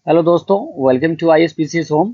Hello दोस्तों, welcome to ISPCS home.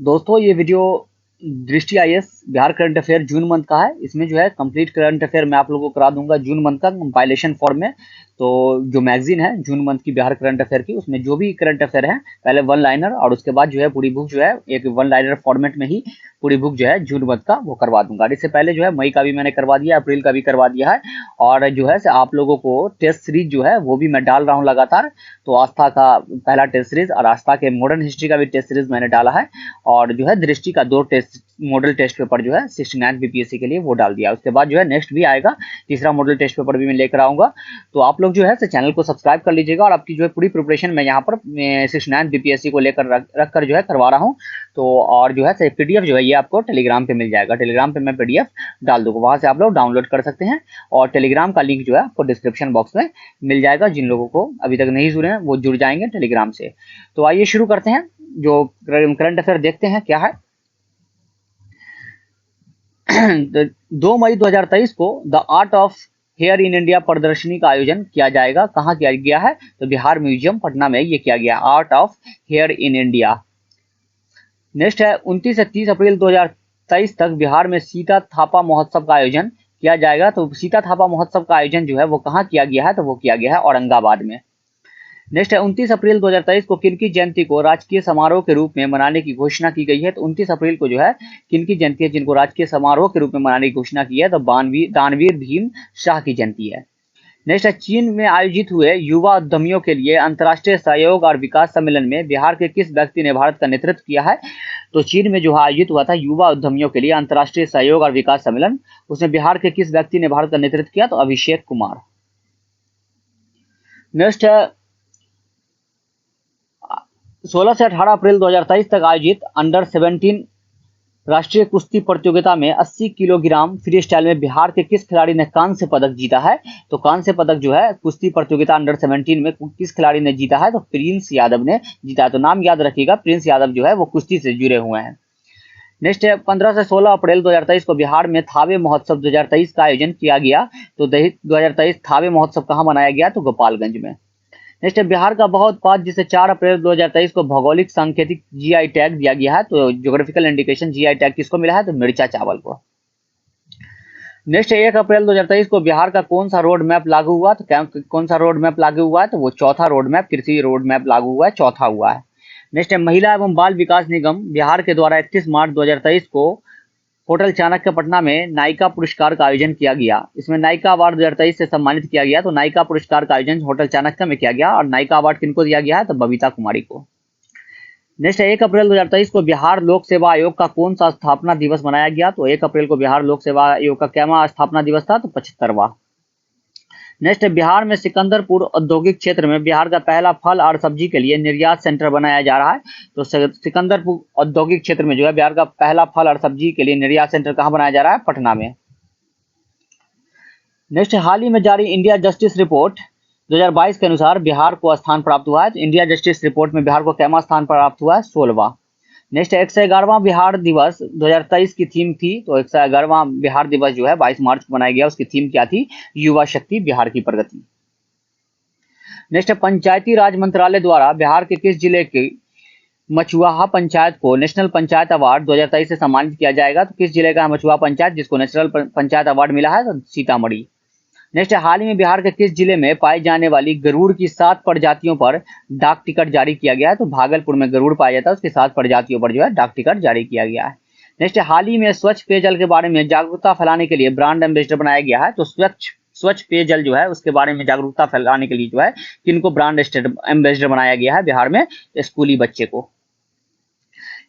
दोस्तों, ये वीडियो दृष्टि IS Bihar current affair June month का है। इसमें जो है कंप्लीट करंट अफेयर मैं आप लोगों को करा दूंगा जून मंथ का कंपाइलेशन फॉर्म में। तो जो मैगजीन है जून मंथ की बिहार करंट अफेयर की, उसमें जो भी करंट अफेयर है पहले वन लाइनर और उसके बाद जो है पूरी बुक जो है एक वन लाइनर फॉर्मेट में ही पूरी बुक जो है जून मंथ का वो करवा दूंगा। और इससे पहले जो है मई का भी मैंने करवा दिया, अप्रैल का भी करवा दिया है। और जो है आप लोगों को टेस्ट सीरीज जो है वो भी मैं डाल रहा हूँ लगातार। तो आस्था का पहला टेस्ट सीरीज और आस्था के मॉडर्न हिस्ट्री का भी टेस्ट सीरीज मैंने डाला है। और जो है दृष्टि का 2 टेस्ट मॉडल टेस्ट पेपर जो है 69 बीपीएससी के लिए वो डाल दिया। उसके बाद जो है नेक्स्ट भी आएगा, तीसरा मॉडल टेस्ट पेपर भी मैं लेकर आऊंगा। तो आप लोग जो है चैनल को सब्सक्राइब कर लीजिएगा। और आपकी जो है पूरी प्रिपरेशन मैं यहाँ पर 69 बीपीएससी को लेकर रख कर जो है करवा रहा हूँ। तो और जो है पीडीएफ जो है ये आपको टेलीग्राम पे मिल जाएगा। टेलीग्राम पे मैं पीडीएफ डाल दूंगा, वहां से आप लोग डाउनलोड कर सकते हैं। और टेलीग्राम का लिंक जो है आपको डिस्क्रिप्शन बॉक्स में मिल जाएगा। जिन लोगों को अभी तक नहीं जुड़े हैं वो जुड़ जाएंगे टेलीग्राम से। तो आइए शुरू करते हैं, जो करंट अफेयर देखते हैं क्या है। 2 मई 2023 को the art of here in India प्रदर्शनी का आयोजन किया जाएगा। कहाँ किया गया है? तो बिहार म्यूजियम पटना में ये किया गया, art of here in India. Next है 29 से 30 अप्रैल 2023 तक बिहार में सीता थापा महोत्सव का आयोजन किया जाएगा। तो सीता थापा महोत्सव का आयोजन जो है वो कहाँ किया गया है? तो वो किया गया है औरंगाबाद में। नेक्स्ट है 29 अप्रैल 2023 को किनकी जयंती को राजकीय समारोह के रूप में मनाने की घोषणा की गई है? तो 29 अप्रैल को जो है किनकी जयंती है जिनको राजकीय समारोह के रूप में मनाने की घोषणा की है? तो दानवीर भीम शाह की जयंती है। नेक्स्ट है चीन में आयोजित हुए युवा उद्यमियों के लिए अंतर्राष्ट्रीय सहयोग और विकास सम्मेलन में बिहार के किस व्यक्ति ने भारत का नेतृत्व किया है? तो चीन में जो आयोजित हुआ था युवा उद्यमियों के लिए अंतर्राष्ट्रीय सहयोग और विकास सम्मेलन, उसमें बिहार के किस व्यक्ति ने भारत का नेतृत्व किया? तो अभिषेक कुमार। नेक्स्ट है 16 से 18 अप्रैल 2023 तक आयोजित अंडर 17 राष्ट्रीय कुश्ती प्रतियोगिता में 80 किलोग्राम फ्री स्टाइल में बिहार के किस खिलाड़ी ने कांस्य पदक जीता है? तो कांस्य पदक जो है कुश्ती प्रतियोगिता अंडर 17 में किस खिलाड़ी ने जीता है? तो प्रिंस यादव ने जीता है। तो नाम याद रखिएगा, प्रिंस यादव जो है वो कुश्ती से जुड़े हुए हैं। नेक्स्ट है 15 से 16 अप्रैल 2023 को बिहार में थावे महोत्सव 2023 का आयोजन किया गया। तो 2023 थावे महोत्सव कहाँ मनाया गया? तो गोपालगंज में। नेक्स्ट है बिहार का बहुत उत्पाद जिसे 4 अप्रैल 2023 को भौगोलिक सांकेतिक जीआई टैग दिया गया है। तो ज्योग्राफिकल इंडिकेशन जीआई टैग किसको मिला है? तो मिर्चा चावल को। नेक्स्ट 1 अप्रैल 2023 को बिहार का कौन सा रोड मैप लागू हुआ? तो कौन सा रोड मैप लागू हुआ है? तो वो चौथा रोड मैप, कृषि रोड मैप लागू हुआ है, चौथा हुआ है। नेक्स्ट है महिला एवं बाल विकास निगम बिहार के द्वारा 31 मार्च 2023 को होटल चाणक्य पटना में नायिका पुरस्कार का आयोजन किया गया। इसमें नायिका अवार्ड 2023 से सम्मानित किया गया। तो नायिका पुरस्कार का आयोजन होटल चाणक्य में किया गया और नायिका अवार्ड किनको दिया गया है? तो बबीता कुमारी को। नेक्स्ट है 1 अप्रैल 2023 को बिहार लोक सेवा आयोग का कौन सा स्थापना दिवस मनाया गया? तो 1 अप्रैल को बिहार लोक सेवा आयोग का क्या स्थापना दिवस था? तो 75वां। नेक्स्ट है बिहार में सिकंदरपुर औद्योगिक क्षेत्र में बिहार का पहला फल और सब्जी के लिए निर्यात सेंटर बनाया जा रहा है। तो सिकंदरपुर औद्योगिक क्षेत्र में जो है बिहार का पहला फल और सब्जी के लिए निर्यात सेंटर कहाँ बनाया जा रहा है? पटना में। नेक्स्ट हाल ही में जारी इंडिया जस्टिस रिपोर्ट 2022 के अनुसार बिहार को स्थान प्राप्त हुआ है। तो इंडिया जस्टिस रिपोर्ट में बिहार को कैमा स्थान प्राप्त हुआ है? 16वां। नेक्स्ट 111वां बिहार दिवस 2023 की थीम थी। तो 111वां बिहार दिवस जो है 22 मार्च को मनाया गया, उसकी थीम क्या थी? युवा शक्ति बिहार की प्रगति। नेक्स्ट पंचायती राज मंत्रालय द्वारा बिहार के किस जिले की मचुआहा पंचायत को नेशनल पंचायत अवार्ड 2023 से सम्मानित किया जाएगा? तो किस जिले का मचुआ पंचायत जिसको नेशनल पंचायत अवार्ड मिला है? तो सीतामढ़ी। नेक्स्ट हाल ही में बिहार के किस जिले में पाई जाने वाली गरुड़ की 7 प्रजातियों पर डाक टिकट जारी किया गया है? तो भागलपुर में गरुड़ पाया जाता है, उसकी 7 प्रजातियों पर जो है डाक टिकट जारी किया गया है। नेक्स्ट हाल ही में स्वच्छ पेयजल के बारे में जागरूकता फैलाने के लिए ब्रांड एम्बेसडर बनाया गया है। तो स्वच्छ पेयजल जो है उसके बारे में जागरूकता फैलाने के लिए जो है किनको ब्रांड एम्बेसडर बनाया गया है बिहार में? स्कूली बच्चे को।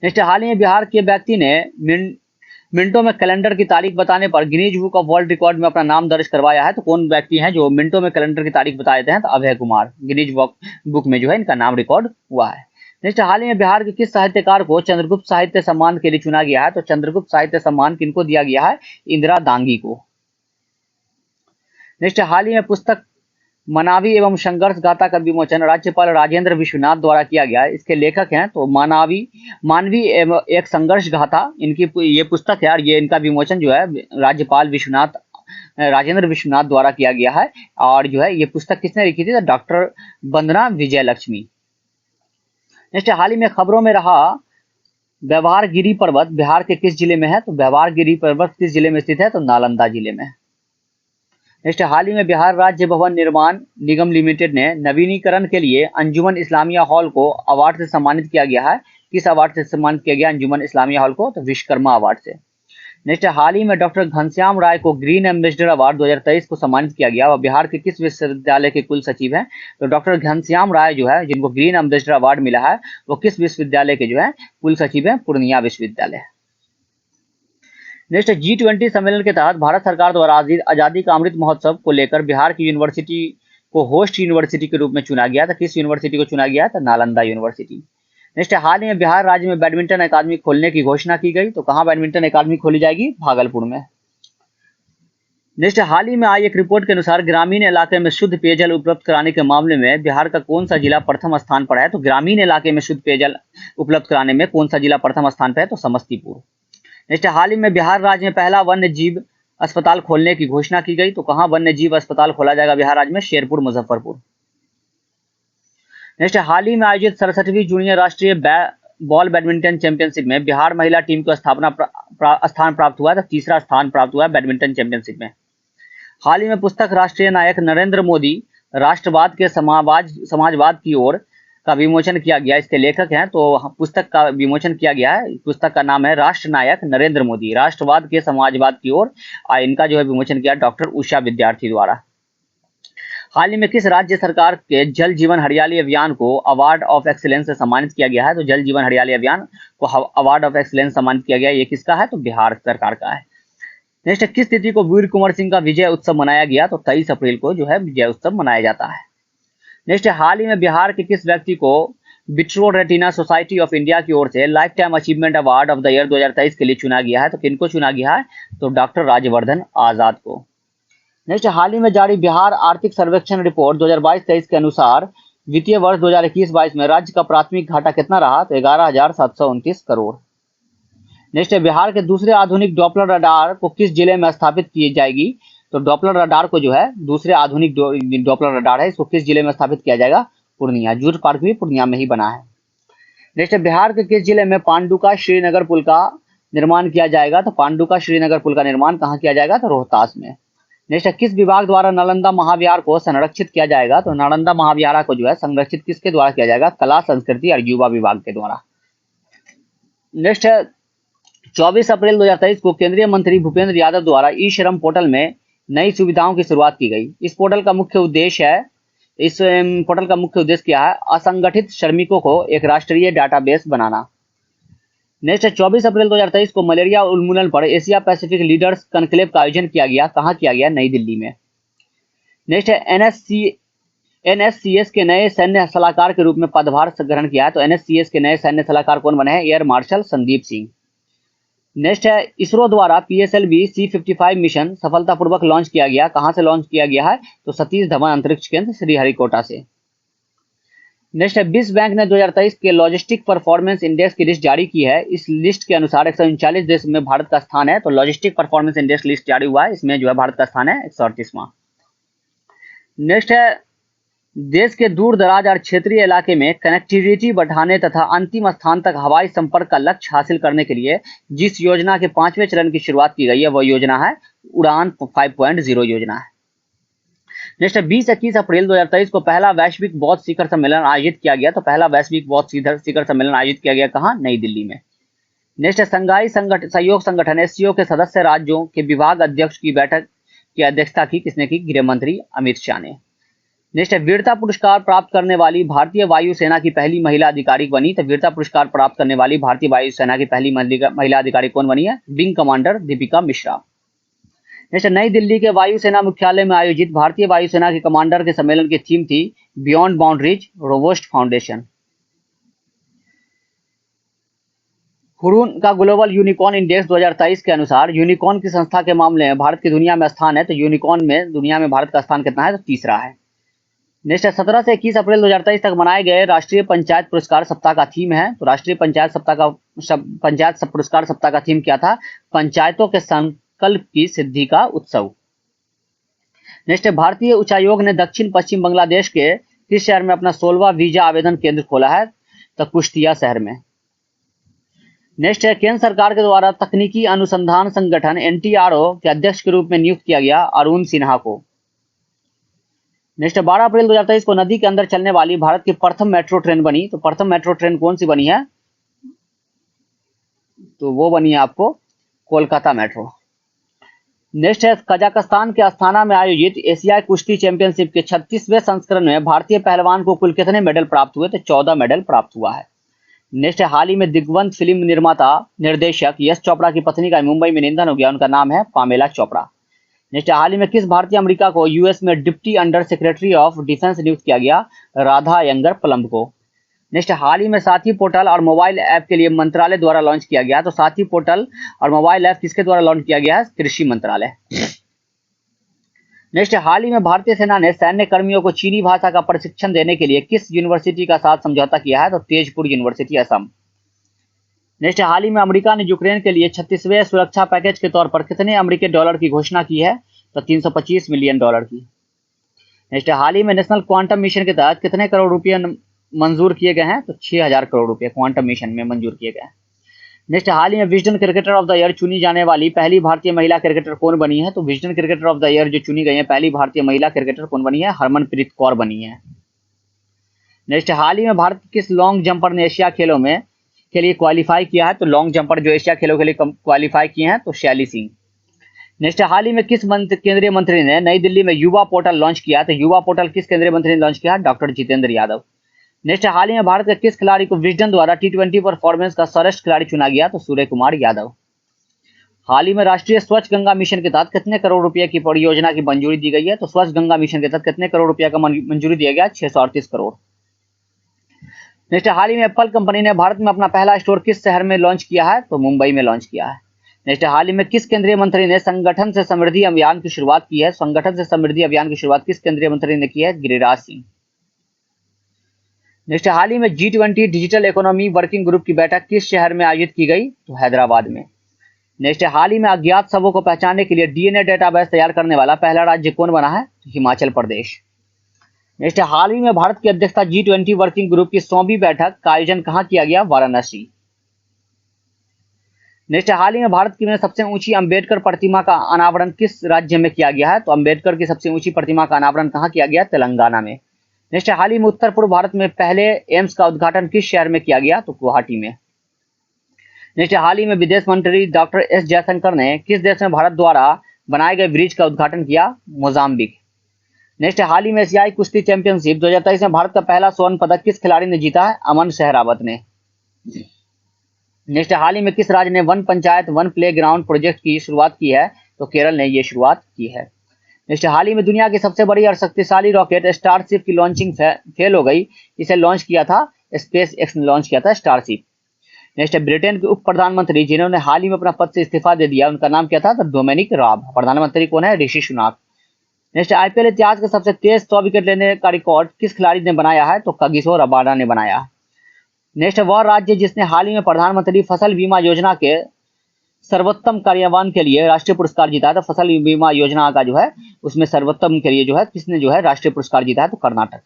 नेक्स्ट हाल ही में बिहार के व्यक्ति ने मिनटों में कैलेंडर की तारीख बताने पर Guinness book of world record में अपना नाम दर्ज करवाया है। तो कौन व्यक्ति हैं जो मिनटों में कैलेंडर की तारीख बता देते हैं? तो अभय कुमार, गिनीज बुक में जो है इनका नाम रिकॉर्ड हुआ है। नेक्स्ट हाल ही में बिहार के किस साहित्यकार को चंद्रगुप्त साहित्य सम्मान के लिए चुना गया है? तो चंद्रगुप्त साहित्य सम्मान किनको दिया गया है? इंदिरा दांगी को। नेक्स्ट हाल ही में पुस्तक मनावी एवं संघर्ष गाथा का विमोचन राज्यपाल राजेंद्र विश्वनाथ द्वारा किया गया। इसके लेखक हैं तो मानवी एवं एक संघर्ष गाथा इनकी ये पुस्तक है। और ये इनका विमोचन जो है राज्यपाल राजेंद्र विश्वनाथ द्वारा किया गया है। और जो है ये पुस्तक किसने लिखी थी? तो डॉक्टर वंदना विजय लक्ष्मी। नेक्स्ट हाल ही में खबरों में रहा व्यवहार गिरी पर्वत बिहार के किस जिले में है? तो व्यवहार गिरी पर्वत किस जिले में स्थित है? तो नालंदा जिले में। नेक्स्ट हाल ही में बिहार राज्य भवन निर्माण निगम लिमिटेड ने नवीनीकरण के लिए अंजुमन इस्लामिया हॉल को अवार्ड से सम्मानित किया गया है। किस अवार्ड से सम्मानित किया गया अंजुमन इस्लामिया हॉल को? तो विश्वकर्मा अवार्ड से। नेक्स्ट हाल ही में डॉक्टर घनश्याम राय को ग्रीन एम्बेसडर अवार्ड 2023 को सम्मानित किया गया। वह बिहार के किस विश्वविद्यालय के कुल सचिव हैं? तो डॉक्टर घनश्याम राय जो है जिनको ग्रीन एम्बेसडर अवार्ड मिला है वो किस विश्वविद्यालय के जो है कुल सचिव हैं? पूर्णिया विश्वविद्यालय। नेक्स्ट G20 सम्मेलन के तहत भारत सरकार द्वारा आजादी का अमृत महोत्सव को लेकर बिहार की यूनिवर्सिटी को होस्ट यूनिवर्सिटी के रूप में चुना गया था। किस यूनिवर्सिटी को चुना गया था? नालंदा यूनिवर्सिटी। नेक्स्ट हाल ही में बिहार राज्य में बैडमिंटन अकादमी खोलने की घोषणा की गई। तो कहां बैडमिंटन अकादमी खोली जाएगी? भागलपुर में। नेक्स्ट हाल ही में आई एक रिपोर्ट के अनुसार ग्रामीण इलाके में शुद्ध पेयजल उपलब्ध कराने के मामले में बिहार का कौन सा जिला प्रथम स्थान पर है? तो ग्रामीण इलाके में शुद्ध पेयजल उपलब्ध कराने में कौन सा जिला प्रथम स्थान पर है? तो समस्तीपुर। नेक्स्ट हाल ही में बिहार राज्य में पहला वन्य जीव अस्पताल खोलने की घोषणा की गई। तो कहां वन्य जीव अस्पताल खोला जाएगा बिहार राज्य में? शेरपुर मुजफ्फरपुर। नेक्स्ट हाल ही में आयोजित 67वीं जूनियर राष्ट्रीय बॉल बैडमिंटन चैंपियनशिप में बिहार महिला टीम को स्थान प्राप्त हुआ है। तो तीसरा स्थान प्राप्त हुआ है बैडमिंटन चैंपियनशिप में। हाल ही में पुस्तक राष्ट्रीय नायक नरेंद्र मोदी राष्ट्रवाद के समाजवाद की ओर का विमोचन किया गया। इसके लेखक हैं तो पुस्तक का विमोचन किया गया है। पुस्तक का नाम है राष्ट्र नायक नरेंद्र मोदी राष्ट्रवाद के समाजवाद की ओर। इनका जो है विमोचन किया डॉक्टर उषा विद्यार्थी द्वारा। हाल ही में किस राज्य सरकार के जल जीवन हरियाली अभियान को अवार्ड ऑफ एक्सीलेंस से सम्मानित किया गया है? तो जल जीवन हरियाली अभियान को अवार्ड ऑफ एक्सीलेंस सम्मानित किया गया। ये किसका है? तो बिहार सरकार का है। नेक्स्ट किस तिथि को वीर कुंवर सिंह का विजय उत्सव मनाया गया? तो 23 अप्रैल को जो है विजय उत्सव मनाया जाता है। नेक्स्ट हाल ही में बिहार के किस व्यक्ति को vitro retina society of India की ओर से life time achievement award of the year 2023 के लिए चुना गया है? तो किनको चुना गया है? तो डॉक्टर राजवर्धन आजाद को। नेक्स्ट हाल ही में जारी बिहार आर्थिक सर्वेक्षण रिपोर्ट 2022-23 के अनुसार वित्तीय वर्ष 2021-22 में राज्य का प्राथमिक घाटा कितना रहा? तो 11,729 करोड़। नेक्स्ट बिहार के दूसरे आधुनिक डॉपलर रडार को किस जिले में स्थापित की जाएगी? तो डॉपलर रडार को जो है दूसरे आधुनिक डॉपलर रडार है इसको किस जिले में स्थापित किया जाएगा? पूर्णिया। जूट पार्क भी पूर्णिया में ही बना है। नेक्स्ट बिहार के किस जिले में पांडुका श्रीनगर पुल का निर्माण किया जाएगा? तो पांडुका श्रीनगर पुल का निर्माण कहाँ किया जाएगा? तो रोहतास में। नेक्स्ट किस विभाग द्वारा नालंदा महाविहार को संरक्षित किया जाएगा? तो नालंदा महाविहार को जो है संरक्षित किसके द्वारा किया जाएगा? कला संस्कृति और युवा विभाग के द्वारा। नेक्स्ट 24 अप्रैल 2023 को केंद्रीय मंत्री भूपेंद्र यादव द्वारा ई श्रम पोर्टल में नई सुविधाओं की शुरुआत की गई। इस पोर्टल का मुख्य उद्देश्य क्या है? असंगठित श्रमिकों को एक राष्ट्रीय डाटाबेस बनाना। नेक्स्ट 24 अप्रैल 2023 को मलेरिया उन्मूलन पर एशिया पैसिफिक लीडर्स कॉन्क्लेव का आयोजन किया गया। कहाँ किया गया? नई दिल्ली में। नेक्स्ट एनएससीएस के नए सैन्य सलाहकार के रूप में पदभार ग्रहण किया है। तो एनएससीएस के नए सैन्य सलाहकार कौन बने हैं? Air marshal Sandeep Singh. Next है इसरो द्वारा PSLV C55 मिशन सफलतापूर्वक लॉन्च किया गया। कहां से लॉन्च किया गया है? तो सतीश धवन अंतरिक्ष केंद्र श्रीहरिकोटा से। नेक्स्ट है विश्व बैंक ने 2023 के लॉजिस्टिक परफॉर्मेंस इंडेक्स की लिस्ट जारी की है। इस लिस्ट के अनुसार 139 देश में भारत का स्थान है। तो लॉजिस्टिक परफॉर्मेंस इंडेक्स लिस्ट जारी हुआ है, इसमें जो है भारत का स्थान है 138वां। नेक्स्ट है देश के दूर दराज और क्षेत्रीय इलाके में कनेक्टिविटी बढ़ाने तथा अंतिम स्थान तक हवाई संपर्क का लक्ष्य हासिल करने के लिए जिस योजना के 5वें चरण की शुरुआत की गई है वह योजना है उड़ान 5.0 योजना है। नेक्स्ट 20-21 अप्रैल 2023 को पहला वैश्विक बौद्ध शिखर सम्मेलन आयोजित किया गया। तो पहला वैश्विक बौद्ध शिखर सम्मेलन आयोजित किया गया कहाँ? नई दिल्ली में। नेक्स्ट संघाई सहयोग संगठन SCO के सदस्य राज्यों के विभाग अध्यक्ष की बैठक की अध्यक्षता की किसने की? गृह मंत्री अमित शाह ने। नेक्स्ट वीरता पुरस्कार प्राप्त करने वाली भारतीय वायुसेना की पहली महिला अधिकारी बनी। तो वीरता पुरस्कार प्राप्त करने वाली भारतीय वायुसेना की पहली महिला अधिकारी कौन बनी है? Wing commander Deepika Mishra. Next नई दिल्ली के वायुसेना मुख्यालय में आयोजित भारतीय वायुसेना के कमांडर के सम्मेलन की थीम थी beyond boundaries robust foundation. Hurun का ग्लोबल यूनिकॉर्न इंडेक्स 2023 के अनुसार यूनिकॉर्न की संस्था के मामले में भारत की दुनिया में स्थान है। तो यूनिकॉर्न में दुनिया में भारत का स्थान कितना है? तो तीसरा है। नेक्स्ट 17 से 21 अप्रैल 2023 तक मनाए गए राष्ट्रीय पंचायत पुरस्कार सप्ताह का थीम है। तो राष्ट्रीय पंचायत पुरस्कार सप्ताह का थीम क्या था? पंचायतों के संकल्प की सिद्धि का उत्सव। नेक्स्ट भारतीय उच्चायोग ने दक्षिण पश्चिम बांग्लादेश के किस शहर में अपना 16वां वीजा आवेदन केंद्र खोला है? तो कुश्तिया शहर में। नेक्स्ट है, केंद्र सरकार के द्वारा तकनीकी अनुसंधान संगठन एनटीआरओ के अध्यक्ष के रूप में नियुक्त किया गया अरुण सिन्हा को। नेक्स्ट है, 12 अप्रैल 2023 को नदी के अंदर चलने वाली भारत की प्रथम मेट्रो ट्रेन बनी। तो प्रथम मेट्रो ट्रेन कौन सी बनी है? तो वो बनी है आपको कोलकाता मेट्रो। नेक्स्ट है, कजाकिस्तान के अस्थाना में आयोजित एशियाई कुश्ती चैंपियनशिप के 36वें संस्करण में भारतीय पहलवान को कुल कितने मेडल प्राप्त हुए? तो 14 मेडल प्राप्त हुआ है। नेक्स्ट है, हाल ही में दिग्गंत फिल्म निर्माता निर्देशक यश चोपड़ा की पत्नी का मुंबई में निधन हो गया। उनका नाम है पामेला चोपड़ा। नेक्स्ट, हाल ही में किस भारतीय अमेरिका को यूएस में deputy under secretary of defence नियुक्त किया गया? राधा यंगर प्लम्ब को। नेक्स्ट, हाल ही में साथी पोर्टल और मोबाइल ऐप के लिए मंत्रालय द्वारा लॉन्च किया गया। तो साथी पोर्टल और मोबाइल ऐप किसके द्वारा लॉन्च किया गया है? कृषि मंत्रालय। नेक्स्ट, हाल ही में भारतीय सेना ने सैन्य कर्मियों को चीनी भाषा का प्रशिक्षण देने के लिए किस यूनिवर्सिटी का साथ समझौता किया है? तो तेजपुर यूनिवर्सिटी, असम। नेक्स्ट, हाल ही में अमेरिका ने यूक्रेन के लिए 36वें सुरक्षा पैकेज के तौर पर कितने अमेरिकी डॉलर की घोषणा की है? तो 325 मिलियन डॉलर की। नेक्स्ट, हाल ही में नेशनल क्वांटम मिशन के तहत कितने करोड़ रुपए मंजूर किए गए हैं? तो 6000 करोड़ रुपए क्वांटम मिशन में मंजूर किए गए हैं। नेक्स्ट, हाल ही में Wisden cricketer of the year चुनी जाने वाली पहली भारतीय महिला क्रिकेटर कौन बनी है? तो Wisden cricketer of the year जो चुनी गई है पहली भारतीय महिला क्रिकेटर कौन बनी है? हरमनप्रीत कौर बनी है। नेक्स्ट, हाल ही में भारत किस लॉन्ग जंपर ने एशिया खेलों में के लिए क्वालिफाई किया है? तो लॉन्ग जंपर जो एशिया खेलों के लिए क्वालिफाई किए हैं तो शैली सिंह। नेक्स्ट, हाल ही में किस केंद्रीय मंत्री ने नई दिल्ली में युवा पोर्टल लॉन्च किया? तो युवा पोर्टल किस केंद्रीय मंत्री ने लॉन्च किया? डॉक्टर जितेंद्र यादव। नेक्स्ट, हाल ही में भारत के किस खिलाड़ी को विजडन द्वारा T20 परफॉर्मेंस का सर्वश्रेष्ठ खिलाड़ी चुना गया? तो सूर्य कुमार यादव। हाल ही में राष्ट्रीय स्वच्छ गंगा मिशन के तहत कितने करोड़ रुपए की परियोजना की मंजूरी दी गई है? तो स्वच्छ गंगा मिशन के तहत कितने करोड़ रुपए का मंजूरी दिया गया? 638 करोड़। नेक्स्ट, हाल ही में एप्पल कंपनी ने भारत में अपना पहला स्टोर किस शहर में लॉन्च किया है? तो मुंबई में लॉन्च किया है। नेक्स्ट, हाल ही में किस केंद्रीय मंत्री ने संगठन से समृद्धि अभियान की शुरुआत की है? संगठन से समृद्धि अभियान की शुरुआत किस केंद्रीय मंत्री ने की है? गिरिराज सिंह। नेक्स्ट, हाल ही में G20 digital economy working group की बैठक किस शहर में आयोजित की गई? तो हैदराबाद में। नेक्स्ट, हाल ही में अज्ञात शवों को पहचानने के लिए डीएनए डेटाबेस तैयार करने वाला पहला राज्य कौन बना है? हिमाचल प्रदेश। नेक्स्ट, हाल ही में भारत की अध्यक्षता G20 वर्किंग ग्रुप की 100वीं बैठक का आयोजन कहां किया गया? वाराणसी। नेक्स्ट, हाल ही में भारत की में सबसे ऊंची अंबेडकर प्रतिमा का अनावरण किस राज्य में किया गया है? तो अंबेडकर की सबसे ऊंची प्रतिमा का अनावरण कहां किया गया? तेलंगाना में। नेक्स्ट, हाल ही में उत्तर पूर्व भारत में पहले एम्स का उद्घाटन किस शहर में किया गया? तो गुवाहाटी में। नेक्स्ट, हाल ही में विदेश मंत्री डॉक्टर एस जयशंकर ने किस देश में भारत द्वारा बनाए गए ब्रिज का उद्घाटन किया? मोजाम्बिक। नेक्स्ट, हाल ही में एशियाई कुश्ती चैंपियनशिप 2023 में भारत का पहला स्वर्ण पदक किस खिलाड़ी ने जीता है? अमन सहरावत ने। नेक्स्ट, हाल ही में किस राज्य ने one panchayat one play ground project की शुरुआत की है? तो केरल ने यह शुरुआत की है। नेक्स्ट, हाल ही में दुनिया की सबसे बड़ी और शक्तिशाली रॉकेट स्टारशिप की लॉन्चिंग फेल हो गई। इसे लॉन्च किया था स्पेस एक्स ने लॉन्च किया था स्टारशिप। नेक्स्ट, ब्रिटेन के उप प्रधानमंत्री जिन्होंने हाल ही में अपना पद से इस्तीफा दे दिया उनका नाम क्या था? तो डोमिनिक राब। प्रधानमंत्री कौन है? ऋषि सुनाक। नेक्स्ट, आईपीएल इतिहास के सबसे तेज 100 विकेट लेने का रिकॉर्ड किस खिलाड़ी ने बनाया है? तो कागिसो रबाडा ने बनाया। नेक्स्ट, वह राज्य जिसने हाल ही में प्रधानमंत्री फसल बीमा योजना के सर्वोत्तम कार्यान्वयन के लिए राष्ट्रीय पुरस्कार जीता है। तो फसल बीमा योजना का जो है उसमें सर्वोत्तम के लिए जो है किसने जो है राष्ट्रीय पुरस्कार जीता है? तो कर्नाटक।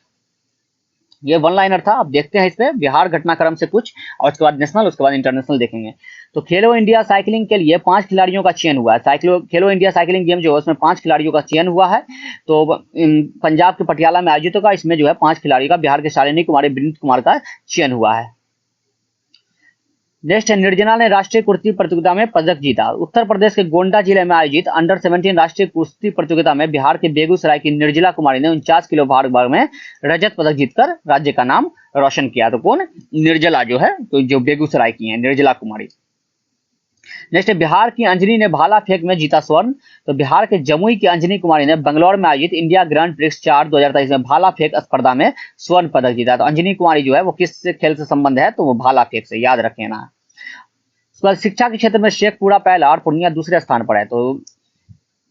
ये वन लाइनर था। अब देखते हैं इसमें बिहार घटनाक्रम से कुछ और उसके बाद नेशनल उसके बाद इंटरनेशनल देखेंगे। तो खेलो इंडिया साइकिलिंग के लिए 5 खिलाड़ियों का चयन हुआ है। खेलो इंडिया साइकिलिंग गेम जो है उसमें 5 खिलाड़ियों का चयन हुआ है। तो पंजाब के पटियाला में आयोजित होगा। इसमें जो है 5 खिलाड़ियों का बिहार के शालिनी कुमारी विनीत कुमार का चयन हुआ है। नेक्स्ट, निर्जना ने राष्ट्रीय कुश्ती प्रतियोगिता में पदक जीता। उत्तर प्रदेश के गोंडा जिले में आयोजित अंडर 17 राष्ट्रीय कुश्ती प्रतियोगिता में बिहार के बेगूसराय की निर्जला कुमारी ने 49 किलो भार वर्ग में रजत पदक जीतकर राज्य का नाम रोशन किया। तो कौन? निर्जला जो है तो जो बेगूसराय की है निर्जला कुमारी। नेक्स्ट, बिहार की अंजनी ने भाला फेंक में जीता स्वर्ण। तो बिहार के जमुई की अंजनी कुमारी ने बंगलौर में आयोजित इंडिया ग्रैंड प्रिक्स 4 2023 में भाला फेंक स्पर्धा में स्वर्ण पदक जीता। तो अंजनी कुमारी जो है वो किस खेल से संबंध है? तो वो भाला फेंक से, याद रखें ना। शिक्षा के क्षेत्र में शेखपुरा पहला और पूर्णिया दूसरे स्थान पर है। तो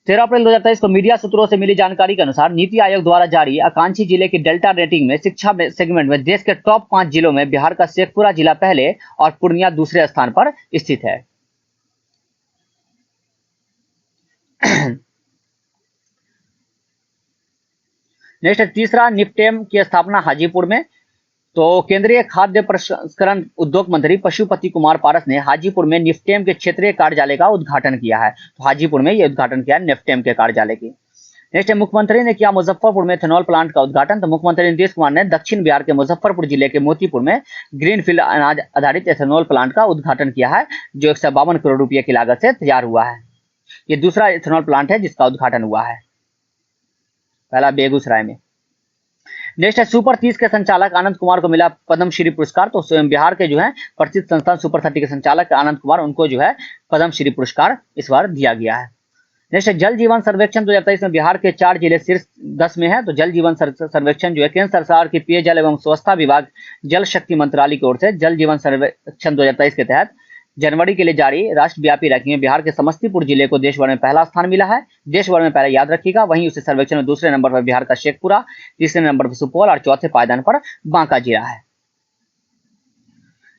13 अप्रैल 2023 को मीडिया सूत्रों से मिली जानकारी के अनुसार नीति आयोग द्वारा जारी आकांक्षी जिले की डेल्टा रेटिंग में शिक्षा सेगमेंट में देश के टॉप 5 जिलों में बिहार का शेखपुरा जिला पहले और पूर्णिया दूसरे स्थान पर स्थित है। नेक्स्ट, तीसरा निफ्टेम की स्थापना हाजीपुर में। तो केंद्रीय खाद्य प्रसंस्करण उद्योग मंत्री पशुपति कुमार पारस ने हाजीपुर में निफ्टेम के क्षेत्रीय कार्यालय का उद्घाटन किया है। तो हाजीपुर में ये उद्घाटन किया निफ्टेम के कार्यालय की। नेक्स्ट मुख्यमंत्री ने किया मुजफ्फरपुर में इथेनॉल प्लांट का उद्घाटन। तो मुख्यमंत्री नीतीश कुमार ने दक्षिण बिहार के मुजफ्फरपुर जिले के मोतीपुर में ग्रीनफील्ड अनाज आधारित इथेनॉल प्लांट का उद्घाटन किया है, जो 152 करोड़ रुपए की लागत से तैयार हुआ है। ये दूसरा इथेनॉल प्लांट है जिसका उद्घाटन हुआ है, पहला बेगूसराय में। नेक्स्ट है सुपर 30 के संचालक आनंद कुमार को मिला पद्मश्री पुरस्कार। तो बिहार के जो है प्रसिद्ध संस्थान सुपर 30 के संचालक आनंद कुमार, उनको जो है पद्मश्री पुरस्कार इस बार दिया गया है। नेक्स्ट जल जीवन सर्वेक्षण 2023 में बिहार के 4 जिले शीर्ष 10 में है। तो जल जीवन सर्वेक्षण जो है केंद्र सरकार की पेयजल एवं स्वच्छता विभाग जल शक्ति मंत्रालय की ओर से जल जीवन सर्वेक्षण 2023 के तहत जनवरी के लिए जारी राष्ट्रव्यापी रैंकिंग में बिहार के समस्तीपुर जिले को देश भर में पहला स्थान मिला है। देश भर में पहले याद रखिएगा। वहीं उस सर्वेक्षण में दूसरे नंबर पर बिहार का शेखपुरा, तीसरे नंबर पर सुपौल और चौथे पायदान पर बांका जिला है।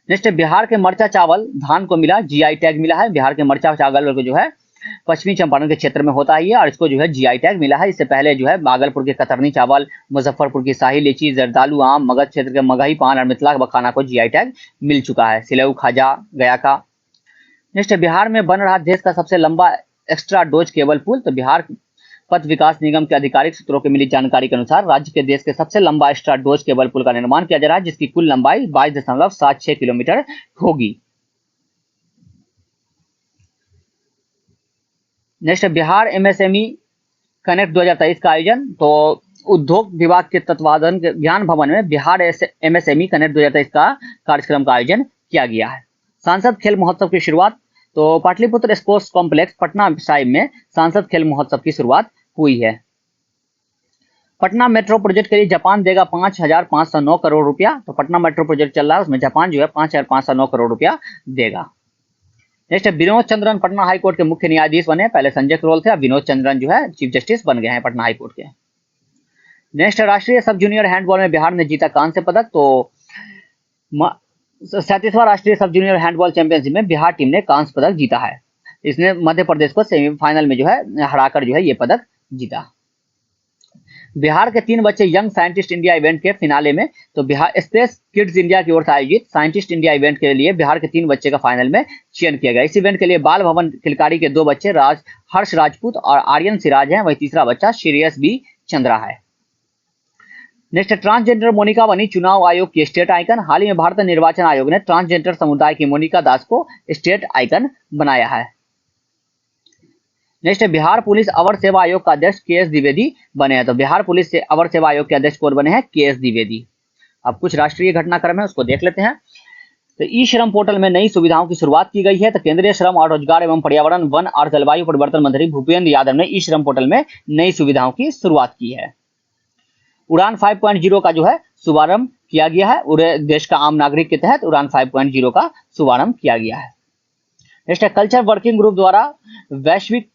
नेक्स्ट बिहार के मरचा चावल धान को मिला जीआई टैग मिला है। बिहार के मरचा चावल को जो है पश्चिमी चंपारण के क्षेत्र में होता है और इसको जो है जीआई टैग मिला है। इससे पहले जो है भागलपुर के कतरनी चावल, मुजफ्फरपुर की शाही लीची, जरदालू आम, मगध क्षेत्र के मगही पान और मिथिला बखाना को जीआई टैग मिल चुका है। सिलेऊ खाजा गया का। नेक्स्ट बिहार में बन रहा देश का सबसे लंबा एक्स्ट्रा डोज केबल पुल। तो बिहार पथ विकास निगम के आधिकारिक सूत्रों को मिली जानकारी के अनुसार राज्य के देश के सबसे लंबा एक्स्ट्रा डोज केबल पुल का निर्माण किया जा रहा है, जिसकी कुल लंबाई 22.76 किलोमीटर होगी। नेक्स्ट बिहार एमएसएमई कनेक्ट 2023 का आयोजन। तो उद्योग विभाग के तत्वावधान ज्ञान भवन में बिहार एमएसएमई कनेक्ट 2023 का कार्यक्रम का आयोजन किया गया है। सांसद खेल महोत्सव की शुरुआत। तो पाटलिपुत्र स्पोर्ट्स कॉम्प्लेक्स पटना साहिब में सांसद खेल महोत्सव की शुरुआत हुई है। पटना मेट्रो प्रोजेक्ट के लिए जापान देगा 5,509 करोड़ रुपया। तो पटना मेट्रो प्रोजेक्ट चल रहा है, उसमें जापान जो है 5,509 करोड़ रुपया देगा। नेक्स्ट विनोद चंद्रन पटना हाईकोर्ट के मुख्य न्यायाधीश बने। पहले संजय करोल थे, अब विनोद चंद्रन जो है चीफ जस्टिस बन गए हैं पटना हाईकोर्ट के। नेक्स्ट राष्ट्रीय सब जूनियर हैंडबॉल में बिहार ने जीता कांस्य पदक। तो 37वां राष्ट्रीय सब जूनियर हैंडबॉल चैंपियनशिप में बिहार टीम ने कांस्य पदक जीता है। इसने मध्य प्रदेश को सेमीफाइनल में जो है हराकर जो है ये पदक जीता। बिहार के 3 बच्चे यंग साइंटिस्ट इंडिया इवेंट के फिनाले में। तो बिहार स्पेस किड्स इंडिया की ओर से आयोजित साइंटिस्ट इंडिया इवेंट के लिए बिहार के 3 बच्चे का फाइनल में चयन किया गया। इस इवेंट के लिए बाल भवन किलकारी के 2 बच्चे हर्ष राजपूत और आर्यन सिराज हैं, वही तीसरा बच्चा श्रेयस बी चंद्रा है। नेक्स्ट ट्रांसजेंडर मोनिका बनी चुनाव आयोग की स्टेट आइकन। हाल ही में भारतीय निर्वाचन आयोग ने ट्रांसजेंडर समुदाय की मोनिका दास को स्टेट आइकन बनाया है। नेक्स्ट बिहार पुलिस अवर सेवा आयोग का अध्यक्ष केएस द्विवेदी बने हैं। तो बिहार पुलिस से अवर सेवा आयोग के अध्यक्ष कौन बने हैं? केएस द्विवेदी। अब कुछ राष्ट्रीय घटनाक्रम है उसको देख लेते हैं। तो ई श्रम पोर्टल में नई सुविधाओं की शुरुआत की गई है। तो केंद्रीय श्रम और रोजगार एवं पर्यावरण, वन और जलवायु परिवर्तन मंत्री भूपेंद्र यादव ने ई श्रम पोर्टल में नई सुविधाओं की शुरुआत की है। उड़ान 5.0 का जो है शुभारंभ किया गया है। पूरे देश का आम नागरिक के तहत उड़ान 5.0 का शुभारंभ किया गया है। नेक्स्ट कल्चर वर्किंग ग्रुप द्वारा वैश्विक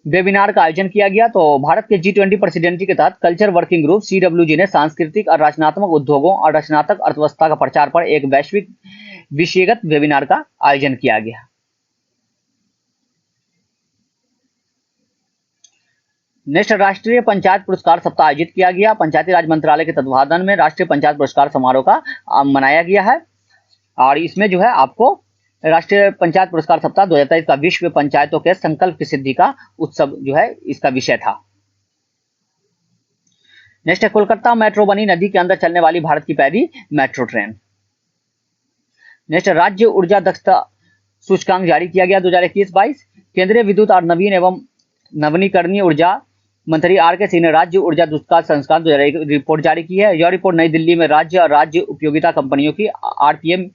वेबिनार का आयोजन किया गया। तो भारत के G20 प्रेसिडेंसी के तहत कल्चर वर्किंग ग्रुप CWG ने सांस्कृतिक और रचनात्मक उद्योगों और रचनात्मक अर्थव्यवस्था का प्रचार पर एक वैश्विक विषयगत वेबिनार का आयोजन किया गया। नेक्स्ट राष्ट्रीय पंचायत पुरस्कार सप्ताह आयोजित किया गया। पंचायती राज मंत्रालय के तत्वावधान में राष्ट्रीय पंचायत पुरस्कार समारोह का मनाया गया है और इसमें जो है आपको राष्ट्रीय पंचायत पुरस्कार सप्ताह 2023 का विश्व पंचायतों के संकल्प की सिद्धि का उत्सव जो है इसका विषय था। नेक्स्ट कोलकाता मेट्रो बनी नदी के अंदर चलने वाली भारत की पहली मेट्रो ट्रेन। नेक्स्ट राज्य ऊर्जा दक्षता सूचकांक जारी किया गया 2021-22। केंद्रीय विद्युत और नवीन एवं नवीनीकरणीय ऊर्जा मंत्री आर.के. सिंह ने राज्य ऊर्जा दूतावास संस्कारण 2021 रिपोर्ट जारी की है। यह रिपोर्ट नई दिल्ली में राज्य और राज्य उपयोगिता कंपनियों की RPM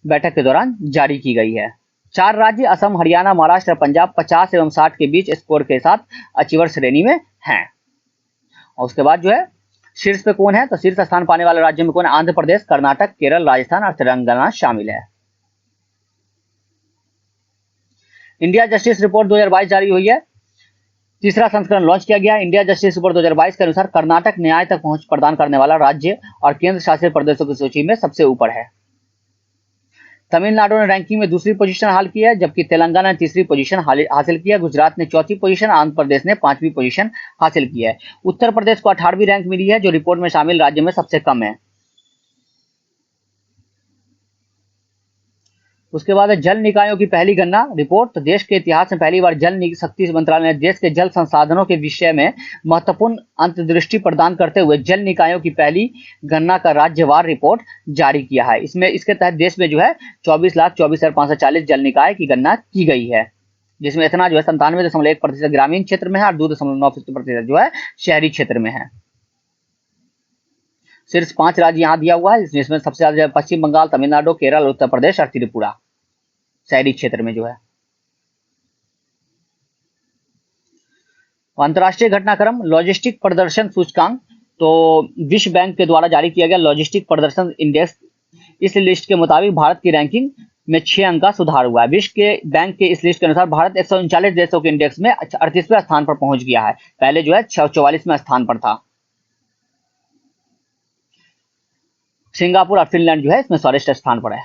बैठक के दौरान जारी की गई है। 4 राज्य असम, हरियाणा, महाराष्ट्र, पंजाब 50 एवं 60 के बीच स्कोर के साथ अचीवर श्रेणी में हैं। और उसके बाद जो है शीर्ष पे कौन है? तो शीर्ष स्थान पाने वाले राज्यों में कौन है? आंध्र प्रदेश, कर्नाटक, केरल, राजस्थान और तेलंगाना शामिल है। इंडिया जस्टिस रिपोर्ट 2022 जारी हुई है। तीसरा संस्करण लॉन्च किया गया। इंडिया जस्टिस रिपोर्ट 2022 के अनुसार कर्नाटक न्याय तक पहुंच प्रदान करने वाला राज्य और केंद्र शासित प्रदेशों की सूची में सबसे ऊपर है। तमिलनाडु ने रैंकिंग में दूसरी पोजीशन हासिल की है, जबकि तेलंगाना ने तीसरी पोजीशन हासिल की है। गुजरात ने चौथी पोजीशन, आंध्र प्रदेश ने 5वीं पोजीशन हासिल की है। उत्तर प्रदेश को 18वीं रैंक मिली है, जो रिपोर्ट में शामिल राज्य में सबसे कम है। उसके बाद है जल निकायों की पहली गणना रिपोर्ट। तो देश के इतिहास में पहली बार जल शक्ति मंत्रालय ने देश के जल संसाधनों के विषय में महत्वपूर्ण अंतर्दृष्टि प्रदान करते हुए जल निकायों की पहली गणना का राज्यवार रिपोर्ट जारी किया है। इसमें इसके तहत देश में जो है 24,24,540 जल निकाय की गणना की गई है, जिसमें इतना जो है 97.1% ग्रामीण क्षेत्र में है और 2.9% जो है शहरी क्षेत्र में है। शीर्ष 5 राज्य यहाँ दिया हुआ है, जिसमें सबसे ज्यादा पश्चिम बंगाल, तमिलनाडु, केरल, उत्तर प्रदेश और त्रिपुरा शहरी क्षेत्र में जो है। अंतर्राष्ट्रीय घटनाक्रम लॉजिस्टिक प्रदर्शन सूचकांक, तो विश्व बैंक के द्वारा जारी किया गया लॉजिस्टिक प्रदर्शन इंडेक्स, इस लिस्ट के मुताबिक भारत की रैंकिंग में 6 अंक का सुधार हुआ है। विश्व के बैंक के इस लिस्ट के अनुसार भारत 139 देशों के इंडेक्स में 38वें स्थान पर पहुंच गया है, पहले जो है 44वें स्थान पर था। सिंगापुर और फिनलैंड जो है इसमें 64 स्थान पर है।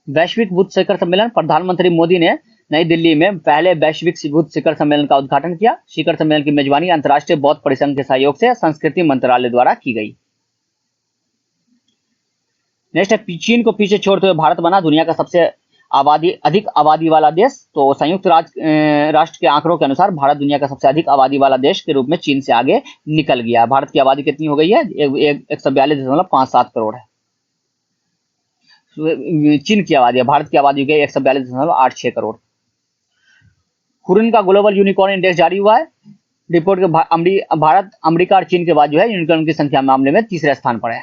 वैश्विक बुद्ध शिखर सम्मेलन, प्रधानमंत्री मोदी ने नई दिल्ली में पहले वैश्विक बुद्ध शिखर सम्मेलन का उद्घाटन किया। शिखर सम्मेलन की मेजबानी अंतर्राष्ट्रीय बौद्ध परिसंघ के सहयोग से संस्कृति मंत्रालय द्वारा की गई। नेक्स्ट है चीन को पीछे छोड़ते हुए भारत बना दुनिया का सबसे अधिक आबादी वाला देश। तो संयुक्त राष्ट्र के आंकड़ों के अनुसार भारत दुनिया का सबसे अधिक आबादी वाला देश के रूप में चीन से आगे निकल गया। भारत की आबादी कितनी हो गई है? 142.57 करोड़ है चीन की आबादी है। भारत की आबादी हो गई 142.86 करोड़। हुरिन का ग्लोबल यूनिकॉर्न इंडेक्स जारी हुआ है। रिपोर्ट के भारत अमेरिका और चीन के बाद जो है यूनिकॉर्न की संख्या मामले में तीसरे स्थान पर है।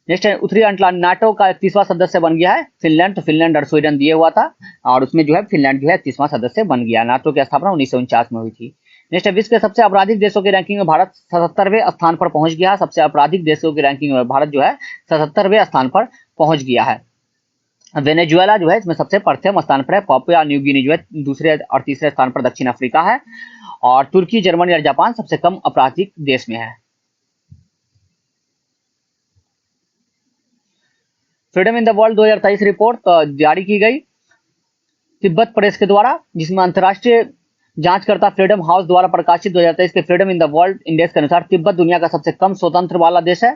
नेक्स्ट है उत्तरी अटलांटिक नाटो का 31वां सदस्य बन गया है फिनलैंड। तो फिनलैंड और स्वीडन दिए हुआ था और उसमें जो है फिनलैंड जो है 31वां सदस्य बन गया। नाटो की स्थापना 1949 में हुई थी। नेक्स्ट है विश्व के सबसे आपराधिक देशों की रैंकिंग में भारत 77वें स्थान पर पहुंच गया है। सबसे आपराधिक देशों की रैंकिंग में भारत जो है 77वें स्थान पर पहुंच गया है। वेनेजुएला जो है इसमें सबसे प्रथम स्थान पर है। पापुआ न्यू गिनी जो है दूसरे और तीसरे स्थान पर दक्षिण अफ्रीका है और तुर्की, जर्मनी और जापान सबसे कम आपराधिक देश में है। Freedom in the world 2023 report जारी की गई तिब्बत प्रेस के द्वारा, जिसमें अंतर्राष्ट्रीय जांचकर्ता फ्रीडम हाउस द्वारा प्रकाशित 2023 के freedom in the world index के अनुसार तिब्बत दुनिया का सबसे कम स्वतंत्र वाला देश है।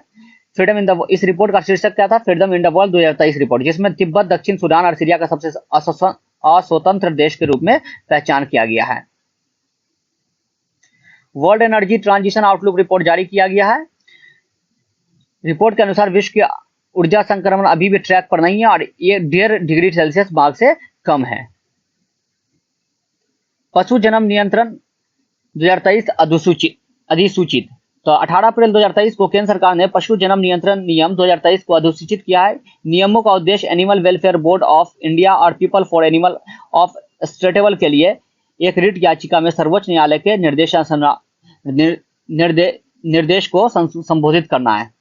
फ्रीडम इन द इस रिपोर्ट का शीर्षक क्या था? Freedom in the world 2023 report, जिसमें तिब्बत, दक्षिण सूडान और सीरिया का सबसे अस्वतंत्र देश के रूप में पहचान किया गया है। World energy transition outlook report जारी किया गया है। रिपोर्ट के अनुसार विश्व की ऊर्जा संक्रमण अभी भी ट्रैक पर नहीं है और ये 1.5 डिग्री सेल्सियस मार्क से कम है। पशु जन्म नियंत्रण 2023 अधिसूचित। तो 18 अप्रैल 2023 को केंद्र सरकार ने पशु जन्म नियंत्रण नियम 2023 को अधिसूचित किया है। नियमों का उद्देश्य animal welfare board of India और पीपल फॉर एनिमल ऑफ स्टेटेबल के लिए एक रिट याचिका में सर्वोच्च न्यायालय के निर्देश को संबोधित करना है।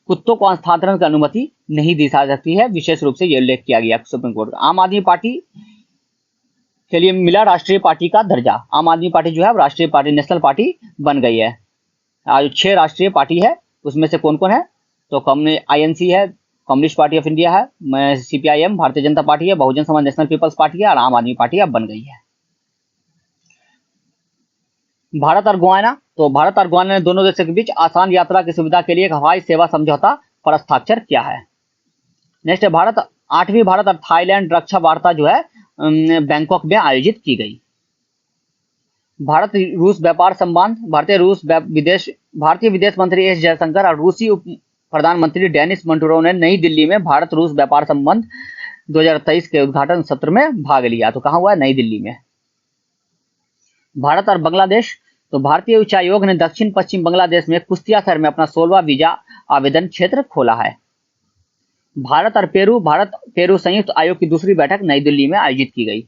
कुत्तों को हस्तांतरण की अनुमति नहीं दी जा सकती है, विशेष रूप से यह उल्लेख किया गया सुप्रीम कोर्ट। आम आदमी पार्टी के लिए मिला राष्ट्रीय पार्टी का दर्जा। आम आदमी पार्टी जो है राष्ट्रीय पार्टी, नेशनल पार्टी बन गई है। आज 6 राष्ट्रीय पार्टी है, उसमें से कौन कौन है? तो INC है, कम्युनिस्ट पार्टी ऑफ इंडिया है, CPIM भारतीय जनता पार्टी है, Bahujan Samaj national peoples party है और आम आदमी पार्टी अब बन गई है। भारत और गुयाना। तो भारत और गुयाना ने दोनों देशों के बीच आसान यात्रा की सुविधा के लिए एक हवाई सेवा समझौता पर हस्ताक्षर किया है। नेक्स्ट है 8वीं भारत और थाईलैंड रक्षा वार्ता जो है बैंकॉक में आयोजित की गई। भारत रूस व्यापार संबंध। भारतीय विदेश मंत्री एस जयशंकर और रूसी उप प्रधानमंत्री डेनिस मंटूरोव ने नई दिल्ली में भारत रूस व्यापार संबंध 2023 के उद्घाटन सत्र में भाग लिया। तो कहां हुआ है? नई दिल्ली में। भारत और बांग्लादेश। तो भारतीय उच्चायोग ने दक्षिण पश्चिम बांग्लादेश में कुश्तिया शहर में अपना 16वां वीजा आवेदन क्षेत्र खोला है। भारत और पेरू संयुक्त आयोग की दूसरी बैठक नई दिल्ली में आयोजित की गई।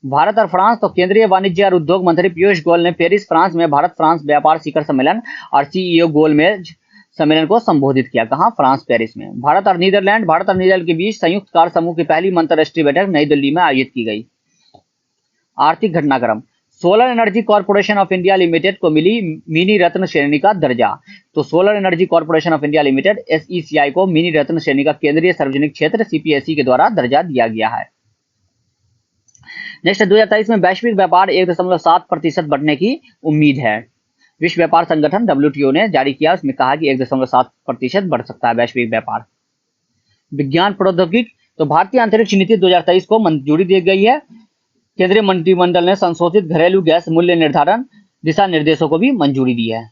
भारत और फ्रांस। तो केंद्रीय वाणिज्य और उद्योग मंत्री पीयूष गोयल ने पेरिस फ्रांस में भारत फ्रांस व्यापार शिखर सम्मेलन और CEO गोलमेज सम्मेलन को संबोधित किया। कहां? फ्रांस, पेरिस में। भारत और नीदरलैंड के बीच संयुक्त कार्य समूह की पहली अंतरराष्ट्रीय बैठक नई दिल्ली में आयोजित की गई। आर्थिक घटनाक्रम। Solar energy corporation of India limited को मिली मिनी रत्न श्रेणी का दर्जा। तो solar energy corporation of India limited SECI को मिनी रत्न श्रेणी का केंद्रीय सार्वजनिक क्षेत्र CPSE के द्वारा दर्जा दिया गया है। नेक्स्ट 2023 में वैश्विक व्यापार 1.7% बढ़ने की उम्मीद है। विश्व व्यापार संगठन WTO ने जारी किया, उसमें कहा कि 1.7% बढ़ सकता है वैश्विक व्यापार। विज्ञान प्रौद्योगिकी, तो भारतीय अंतरिक्ष नीति 2023 को मंजूरी दी गई है। केंद्रीय मंत्रिमंडल ने संशोधित घरेलू गैस मूल्य निर्धारण दिशा निर्देशों को भी मंजूरी दी है।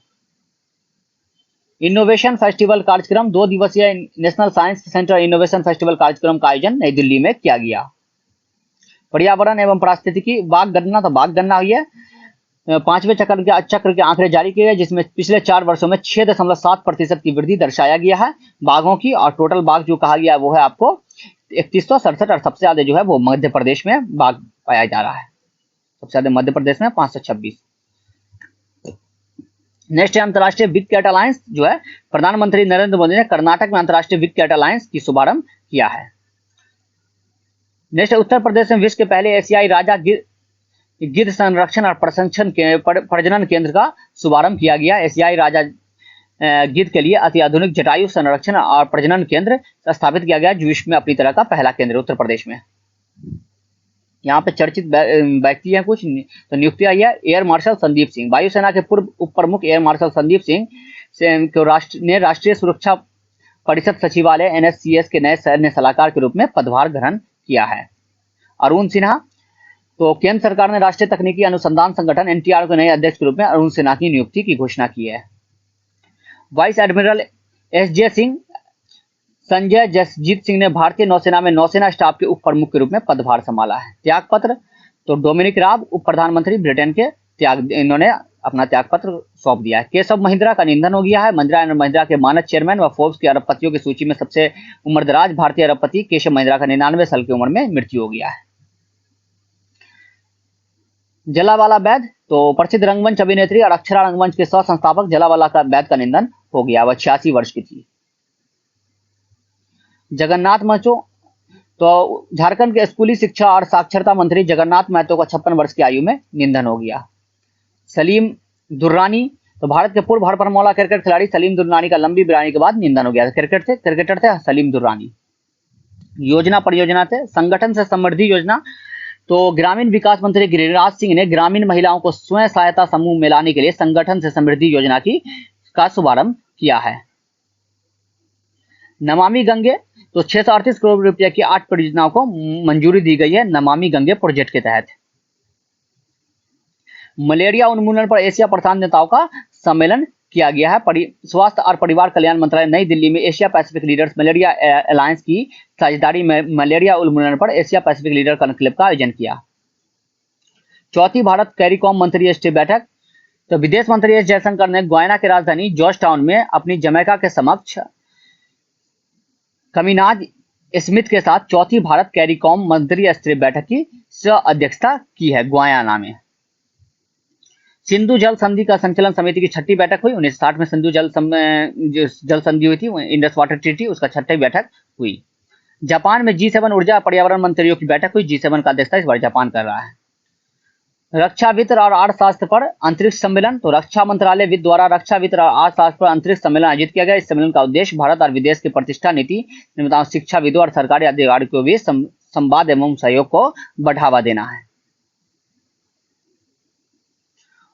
इनोवेशन फेस्टिवल कार्यक्रम, 2 दिवसीय national science centre innovation festival कार्यक्रम का आयोजन नई दिल्ली में किया गया। पर्यावरण एवं पारिस्थितिकी, बाघ गणना, तो बाघ गणना हुई है। 5वें चक्र के आंकड़े जारी किए गए, जिसमें पिछले 4 वर्षों में 6.7% की वृद्धि दर्शाया गया है बाघों की, और टोटल बाघ जो कहा गया वो है आपको 3167, और सबसे ज्यादा जो है वो मध्य प्रदेश में बाघ पाया जा रहा है। सबसे ज्यादा मध्य प्रदेश में 526। नेक्स्ट है अंतर्राष्ट्रीय विकेट अलायंस, जो है प्रधानमंत्री नरेंद्र मोदी ने कर्नाटक में अंतर्राष्ट्रीय विकेट अलायंस की शुभारंभ किया है। नेक्स्ट, उत्तर प्रदेश में विश्व के पहले एशियाई राजा गिद्ध संरक्षण और प्रजनन केंद्र का शुभारंभ किया गया। एशियाई राजा गिद्ध के लिए अति आधुनिक जटायु संरक्षण और प्रजनन केंद्र स्थापित किया गया, जो विश्व में अपनी तरह का पहला केंद्र उत्तर प्रदेश में। यहाँ पे चर्चित व्यक्ति हैं कुछ, तो नियुक्ति आई है। एयर मार्शल संदीप सिंह, वायुसेना के पूर्व उप प्रमुख एयर मार्शल संदीप सिंह ने राष्ट्रीय सुरक्षा परिषद सचिवालय NSCS के नए सैन्य सलाहकार के रूप में पदभार ग्रहण किया है। अरुण सिन्हा, तो केंद्र सरकार ने राष्ट्रीय तकनीकी अनुसंधान संगठन NTR के नए अध्यक्ष के रूप में अरुण सिन्हा की नियुक्ति की घोषणा की है। Vice admiral SJ Singh, Sanjay Jasjeet Singh ने भारतीय नौसेना में नौसेना स्टाफ के उप प्रमुख के रूप में पदभार संभाला है। त्यागपत्र, तो डोमिनिक राब, उप प्रधानमंत्री ब्रिटेन के, इन्होंने अपना त्यागपत्र सौंप दिया है। केशव महिंद्रा का निधन हो गया है। महिंद्रा एंड महिंद्रा के मानद चेयरमैन व फोर्ब्स के अरबपतियों की सूची में सबसे उम्रदराज भारतीय अरबपति केशव महिंद्रा का 99 साल की उम्र में मृत्यु हो गया है। जलावाला बैद, तो प्रसिद्ध रंगमंच अभिनेत्री और अक्षरा रंगमंच के सह संस्थापक जलावाला बैद का निधन हो गया। वह 86 वर्ष की थी। जगन्नाथ महतो, तो झारखंड के स्कूली शिक्षा और साक्षरता मंत्री जगन्नाथ महतो का 56 वर्ष की आयु में निधन हो गया। सलीम दुर्रानी, तो भारत के पूर्व हरफनमौला क्रिकेट खिलाड़ी सलीम दुर्रानी का लंबी बीमारी के बाद निधन हो गया। क्रिकेटर थे सलीम दुर्रानी। योजना परियोजना थे, संगठन से समृद्धि योजना, तो ग्रामीण विकास मंत्री गिरिराज सिंह ने ग्रामीण महिलाओं को स्वयं सहायता समूह में लाने के लिए संगठन से समृद्धि योजना का शुभारंभ किया है। नमामि गंगे, तो 638 करोड़ रुपए की 8 परियोजनाओं को मंजूरी दी गई है नमामि गंगे प्रोजेक्ट के तहत। मलेरिया उन्मूलन पर एशिया प्रशांत नेताओं का सम्मेलन किया गया है। स्वास्थ्य और परिवार कल्याण मंत्रालय नई दिल्ली में Asia Pacific leaders malaria alliance की साझेदारी में मलेरिया उन्मूलन पर एशिया पैसिफिक लीडर कॉन्क्लेव का आयोजन किया। चौथी भारत कैरिकॉम मंत्रिस्तरीय स्तरीय बैठक, तो विदेश मंत्री एस जयशंकर ने गुयाना की राजधानी जॉर्ज टाउन में अपनी जमैका के समक्ष कमिनाज स्मिथ के साथ चौथी भारत कैरिकॉम मंत्रिस्तरीय स्तरीय बैठक की अध्यक्षता की है गुयाना में। सिंधु जल संधि का संचालन समिति की 6ठी बैठक हुई। 1960 में सिंधु जल संधि हुई थी, इंडस वाटर ट्रीटी, उसका 6ठी बैठक हुई। जापान में G7 ऊर्जा पर्यावरण मंत्रियों की बैठक हुई। G7 का अध्यक्षता इस बार जापान कर रहा है। रक्षा वित्त और अर्थशास्त्र पर अंतरिक्ष सम्मेलन, तो रक्षा मंत्रालय वित्त द्वारा रक्षा वित्त और अर्थशास्त्र पर अंतरिक्ष सम्मेलन आयोजित किया गया। इस सम्मेलन का उद्देश्य भारत और विदेश की प्रतिष्ठा नीति निर्माताओं, शिक्षाविदों और सरकारी अधिकारियों के बीच संवाद एवं सहयोग को बढ़ावा देना है।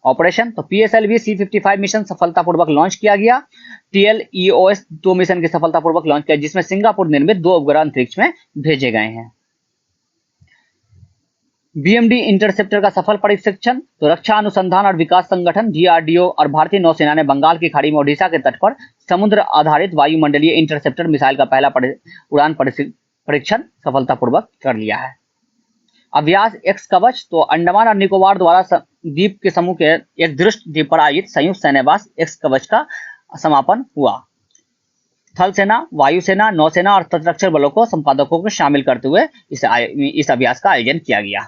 ऑपरेशन, तो PSLV C-55 मिशन सफलतापूर्वक लॉन्च किया गया। TLEOS 2 मिशन की सफलतापूर्वक लॉन्च किया, जिसमें सिंगापुर निर्मित 2 उपग्रह अंतरिक्ष में भेजे गए हैं। BMD इंटरसेप्टर का सफल परीक्षण, तो रक्षा अनुसंधान और विकास संगठन DRDO और भारतीय नौसेना ने बंगाल की खाड़ी में ओडिशा के तट पर समुद्र आधारित वायुमंडलीय इंटरसेप्टर मिसाइल का पहला उड़ान परीक्षण सफलतापूर्वक कर लिया है। अभ्यास एक्स कवच, तो अंडमान और निकोबार द्वारा द्वीप के समूह के एक दृष्ट द्वीप पर आयोजित संयुक्त सैन्याभ्यास एक्स कवच का समापन हुआ। थल सेना, वायुसेना, नौसेना और तटरक्षक बलों को संपादकों को शामिल करते हुए इस अभ्यास का आयोजन किया गया।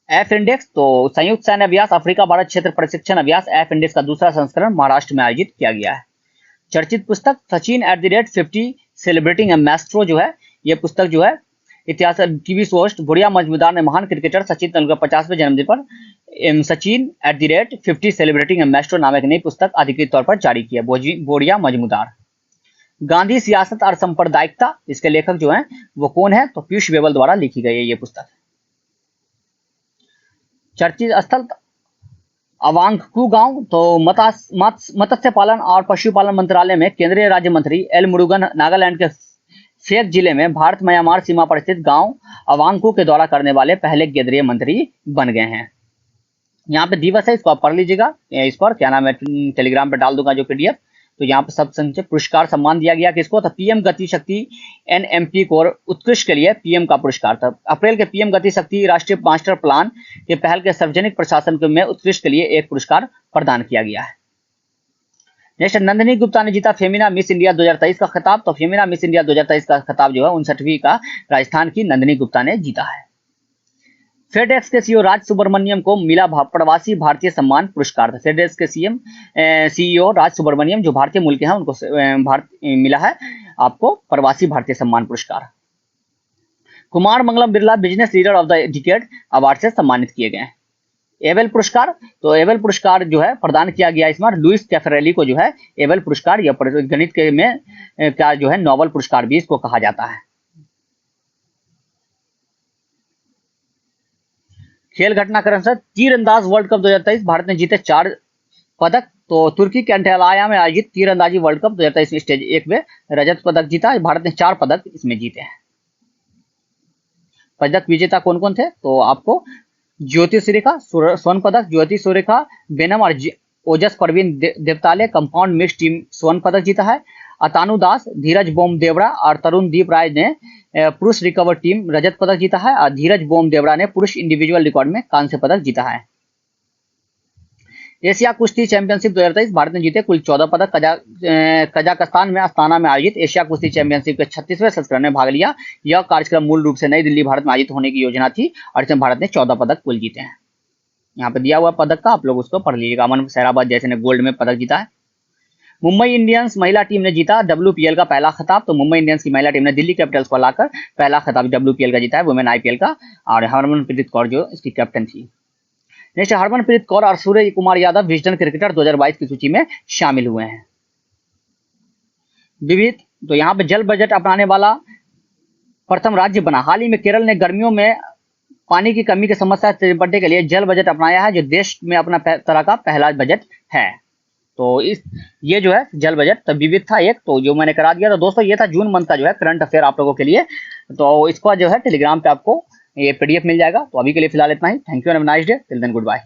एफ इंडेक्स, तो संयुक्त सैन्य अभ्यास अफ्रीका भारत क्षेत्र प्रशिक्षण अभ्यास एफ इंडेक्स का दूसरा संस्करण महाराष्ट्र में आयोजित किया गया है। चर्चित पुस्तक सचिन @50 सेलिब्रेटिंग ए मैस्ट्रो, जो है यह पुस्तक जो है इतिहास टीवी होस्ट बुढ़िया मजूमदार ने महान क्रिकेटर सचिन तेंदुलकर 50वें जन्मदिन पर सचिन @50 सेलिब्रेटिंग ए मैस्ट्रो नामक नई पुस्तक अधिकृत तौर पर जारी की है। बुढ़िया मजूमदार। गांधी सियासत और सांप्रदायिकता, इसके लेखक जो हैं वो कौन है, तो पीयूष बेबल द्वारा लिखी गई है ये पुस्तक। चर्चित स्थल अवांगकू गांव। तो मत्स्य पालन और पशुपालन मंत्रालय में केंद्रीय राज्य मंत्री एल मुरुगन नागालैंड के फेक जिले में भारत म्यांमार सीमा पर स्थित गांव अवांगकू के दौरा करने वाले पहले केंद्रीय मंत्री बन गए हैं। यहाँ पे दिवस है, इसको आप पढ़ लीजिएगा। इस पर क्या नाम है, टेलीग्राम पे डाल दूंगा जो पीडीएफ। तो यहाँ पे सब संक्षिप्त पुरस्कार सम्मान दिया गया किसको, तो पीएम गति शक्ति एनएमपी को उत्कृष्ट के लिए पीएम का पुरस्कार था। अप्रैल के पीएम गति शक्ति राष्ट्रीय मास्टर प्लान के पहल के सार्वजनिक प्रशासन में उत्कृष्ट के लिए एक पुरस्कार प्रदान किया गया है। नेक्स्ट, नंदिनी गुप्ता ने जीता फेमिना मिस इंडिया 2023 का खिताब। तो फेमिना मिस इंडिया 2023 का खिताब जो है 59वीं का राजस्थान की नंदिनी गुप्ता ने जीता है। फेडेक्स के सीईओ राज सुब्रमण्यम को मिला प्रवासी भारतीय सम्मान पुरस्कार। फेडेक्स के सीईओ राज सुब्रमण्यम जो भारतीय मूल के हैं उनको मिला है आपको प्रवासी Bharatiya Samman Puraskar. Kumar Mangalam Birla business leader of the decade award से सम्मानित किए गए हैं। एबेल पुरस्कार, तो एबेल पुरस्कार जो है प्रदान किया गया इस बार लुइस कैफरेली को जो है एबेल पुरस्कार या गणित के में क्या जो है नोबेल पुरस्कार भी इसको कहा जाता है। खेल घटनाक्रम से तीरंदाज वर्ल्ड कप 2023 भारत ने जीते 4 पदक। तो तुर्की के एंटाल्या में आयोजित तीरंदाजी वर्ल्ड कप 2023 में स्टेज 1 में रजत पदक जीता। भारत ने 4 पदक इसमें जीते हैं। पदक विजेता कौन कौन थे, तो आपको ज्योति सुरेखा स्वर्ण पदक, ज्योति सुरेखा बेनम और Ojas Pravin Deotale compound mix team स्वर्ण पदक जीता है। अतानु दास, धीरज बोम देवड़ा और तरुण दीप राय ने पुरुष रिकवर टीम रजत पदक जीता है और धीरज बोम देवड़ा ने पुरुष इंडिविजुअल रिकॉर्ड में कांस्य पदक जीता है। एशिया कुश्ती चैंपियनशिप 2023 भारत ने जीते कुल 14 पदक। कजाकिस्तान में अस्ताना में आयोजित एशिया कुश्ती चैंपियनशिप के 36वें संस्करण में भाग लिया। यह कार्यक्रम मूल रूप से नई दिल्ली भारत में आयोजित होने की योजना थी और इसमें भारत ने 14 पदक कुल जीते हैं। यहाँ पे दिया हुआ पदक का आप लोग उसको पढ़ लीजिएगा। अमन सहराबाद जैसे ने गोल्ड में पदक जीता है। मुंबई इंडियंस महिला टीम ने जीता WPL का पहला खिताब। तो मुंबई इंडियंस की महिला टीम ने दिल्ली कैपिटल्स को हराकर पहला खिताब WPL का जीता है, वुमेन IPL का। और हरमनप्रीत कौर जो इसकी कैप्टन थी। नेक्स्ट, हरमनप्रीत कौर और सूर्य कुमार यादव विजडन क्रिकेटर 2022 की सूची में शामिल हुए हैं। विविध, तो यहाँ पे जल बजट अपनाने वाला प्रथम राज्य बना। हाल ही में केरल ने गर्मियों में पानी की कमी की समस्या से निपटने के लिए जल बजट अपनाया है, जो देश में अपना तरह का पहला बजट है। तो ये जो है जल बजट तब विविध था एक, तो जो मैंने करा दिया। तो दोस्तों ये था जून मंथ का जो है करंट अफेयर आप लोगों के लिए। तो इसका जो है टेलीग्राम पे आपको ये PDF मिल जाएगा। तो अभी के लिए फिलहाल इतना ही। Thank you and have a nice day, till then good bye.